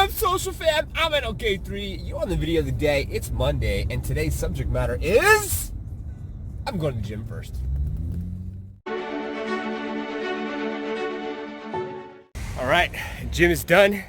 up, social fam? I'm at OK3. You're on the video of the day. It's Monday, and today's subject matter is... I'm going to the gym first. All right, gym is done.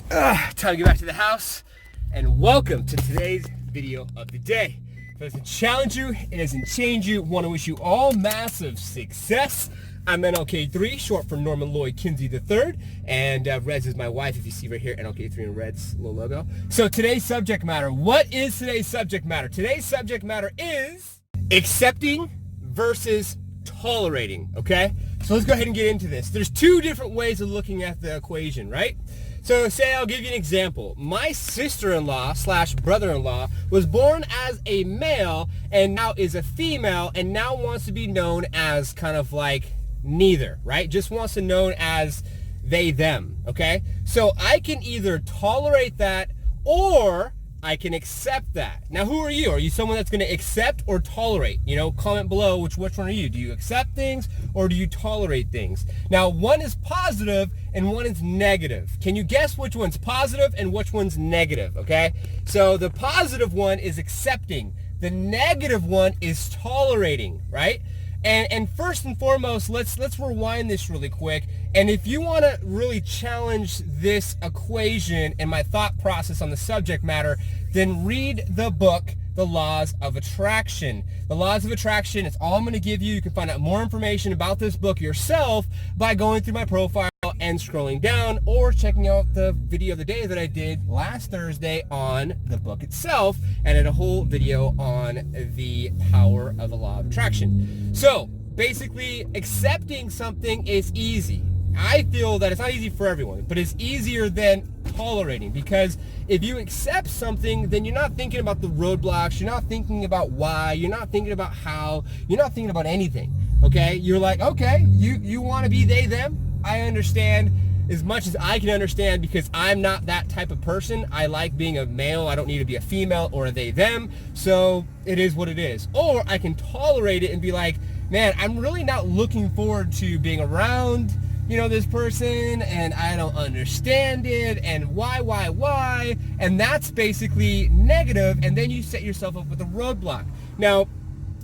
Time to get back to the house, and welcome to today's video of the day. If it doesn't challenge you, it doesn't change you, want to wish you all massive success. I'm NLK3, short for Norman Lloyd Kinsey III, and Reds is my wife, if you see right here, NLK3 and Reds little logo. So today's subject matter, what is today's subject matter? Today's subject matter is accepting versus tolerating, okay? So let's go ahead and get into this. There's two different ways of looking at the equation, right? So say I'll give you an example. My sister-in-law / brother-in-law was born as a male and now is a female and now wants to be known as kind of like neither, right? Just wants to known as they, them, okay? So I can either tolerate that or I can accept that. Now, who are you? Are you someone that's going to accept or tolerate? You know, comment below which one are you? Do you accept things or do you tolerate things? Now, one is positive and one is negative. Can you guess which one's positive and which one's negative, okay? So the positive one is accepting. The negative one is tolerating, right? And first and foremost, let's rewind this really quick. And if you want to really challenge this equation and my thought process on the subject matter, then read the book, The Laws of Attraction. The Laws of Attraction is all I'm going to give you. You can find out more information about this book yourself by going through my profile and scrolling down or checking out the video of the day that I did last Thursday on the book itself, and did a whole video on the power of the law of attraction. So basically, accepting something is easy. I feel that it's not easy for everyone, but it's easier than tolerating, because if you accept something, then you're not thinking about the roadblocks, you're not thinking about why, you're not thinking about how, you're not thinking about anything, okay? You're like, okay, you want to be they, them. I understand as much as I can understand, because I'm not that type of person. I like being a male. I don't need to be a female or a they, them. So it is what it is. Or I can tolerate it and be like, man, I'm really not looking forward to being around, you know, this person, and I don't understand it, and why, and that's basically negative, and then you set yourself up with a roadblock. Now,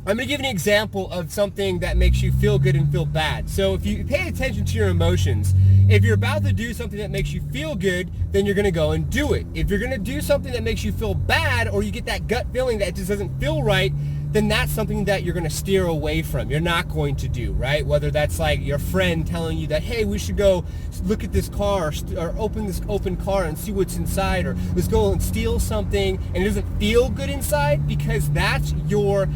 I'm going to give you an example of something that makes you feel good and feel bad. So if you pay attention to your emotions, if you're about to do something that makes you feel good, then you're going to go and do it. If you're going to do something that makes you feel bad, or you get that gut feeling that it just doesn't feel right, then that's something that you're going to steer away from. You're not going to do, right? Whether that's like your friend telling you that, hey, we should go look at this car, or open this open car and see what's inside, or let's go and steal something, and it doesn't feel good inside, because that's your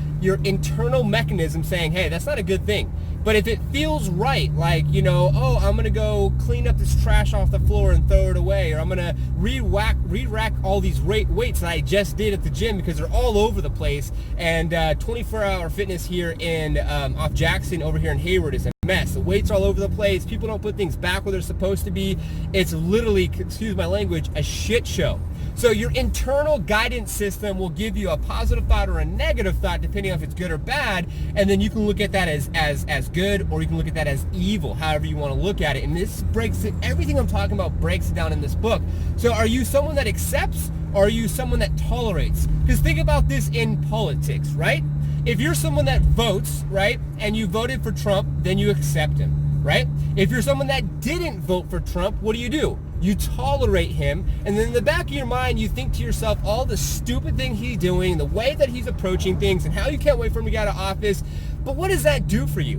internal mechanism saying, hey, that's not a good thing. But if it feels right, like, you know, oh, I'm going to go clean up this trash off the floor and throw it away, or I'm going to re-rack all these weights that I just did at the gym because they're all over the place, and 24-hour fitness here in off Jackson over here in Hayward is a mess. The weights are all over the place. People don't put things back where they're supposed to be. It's literally, excuse my language, a shit show. So your internal guidance system will give you a positive thought or a negative thought, depending on if it's good or bad, and then you can look at that as good, or you can look at that as evil, however you want to look at it. And this breaks it, everything I'm talking about breaks it down in this book. So are you someone that accepts, or are you someone that tolerates? Because think about this in politics, right? If you're someone that votes, right, and you voted for Trump, then you accept him, right? If you're someone that didn't vote for Trump, what do? You tolerate him, and then in the back of your mind, you think to yourself all the stupid thing he's doing, the way that he's approaching things, and how you can't wait for him to get out of office. But what does that do for you?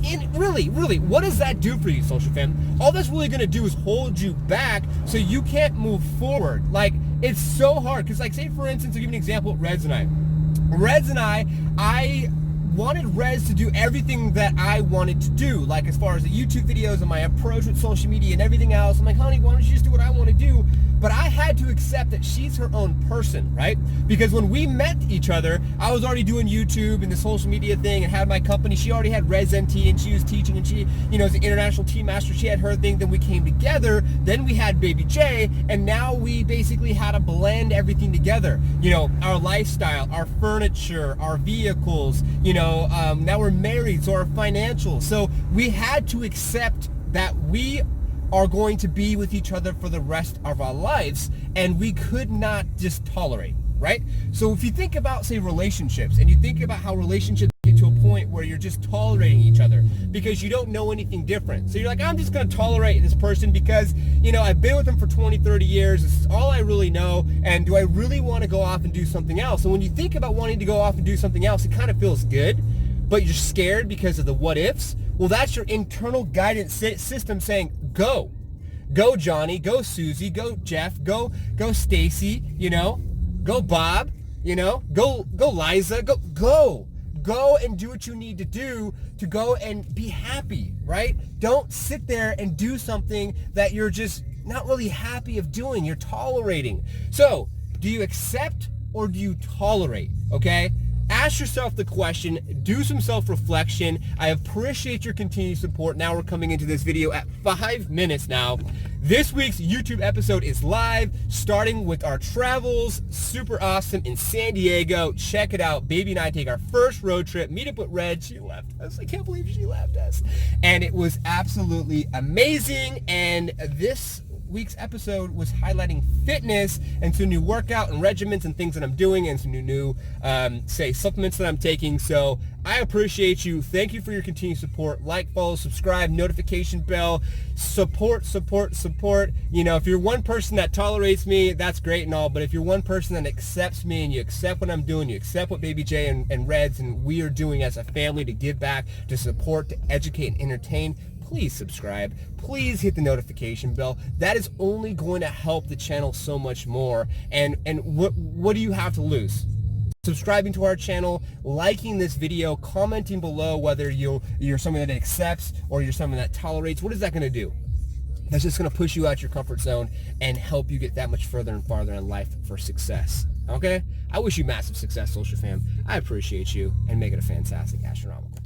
And really, what does that do for you, social fam? All that's really going to do is hold you back so you can't move forward. Like, it's so hard, because, like, say, for instance, I'll give you an example with Reds and I wanted Rez to do everything that I wanted to do, like as far as the YouTube videos and my approach with social media and everything else. I'm like, honey, why don't you just do what I want to do? But I had to accept that she's her own person, right? Because when we met each other, I was already doing YouTube and the social media thing and had my company. She already had Rez NT and she was teaching, and she, you know, as an international team master, she had her thing. Then we came together. Then we had Baby J, and now we basically had to blend everything together. You know, our lifestyle, our furniture, our vehicles, you know, now we're married, so our financials. So we had to accept that we are going to be with each other for the rest of our lives, and we could not just tolerate, right? So if you think about, say, relationships, and you think about how relationships get to a point where you're just tolerating each other because you don't know anything different. So you're like, I'm just going to tolerate this person because, you know, I've been with them for 20, 30 years. This is all I really know. And do I really want to go off and do something else? And when you think about wanting to go off and do something else, it kind of feels good, but you're scared because of the what ifs. Well, that's your internal guidance system saying, go. Go, Johnny. Go, Susie. Go, Jeff. Go, Stacy. You know, go, Bob. You know, go, Liza. Go and do what you need to do to go and be happy, right? Don't sit there and do something that you're just not really happy of doing. You're tolerating. So, do you accept or do you tolerate? Okay? Ask yourself the question, do some self-reflection. I appreciate your continued support. Now we're coming into this video at 5 minutes now. This week's YouTube episode is live, starting with our travels. Super awesome in San Diego. Check it out. Baby and I take our first road trip, meet up with Red. She left us. I can't believe she left us. And it was absolutely amazing. And this week's episode was highlighting fitness and some new workout and regimens and things that I'm doing and some new say supplements that I'm taking. So I appreciate you. Thank you for your continued support. Like, follow, subscribe, notification bell, support. You know, if you're one person that tolerates me, that's great and all, but if you're one person that accepts me and you accept what I'm doing, you accept what Baby J and Reds and we are doing as a family to give back, to support, to educate and entertain, please subscribe. Please hit the notification bell. That is only going to help the channel so much more. And what do you have to lose? Subscribing to our channel, liking this video, commenting below whether you're someone that accepts or you're someone that tolerates. What is that going to do? That's just going to push you out your comfort zone and help you get that much further and farther in life for success. Okay? I wish you massive success, social fam. I appreciate you, and make it a fantastic astronomical.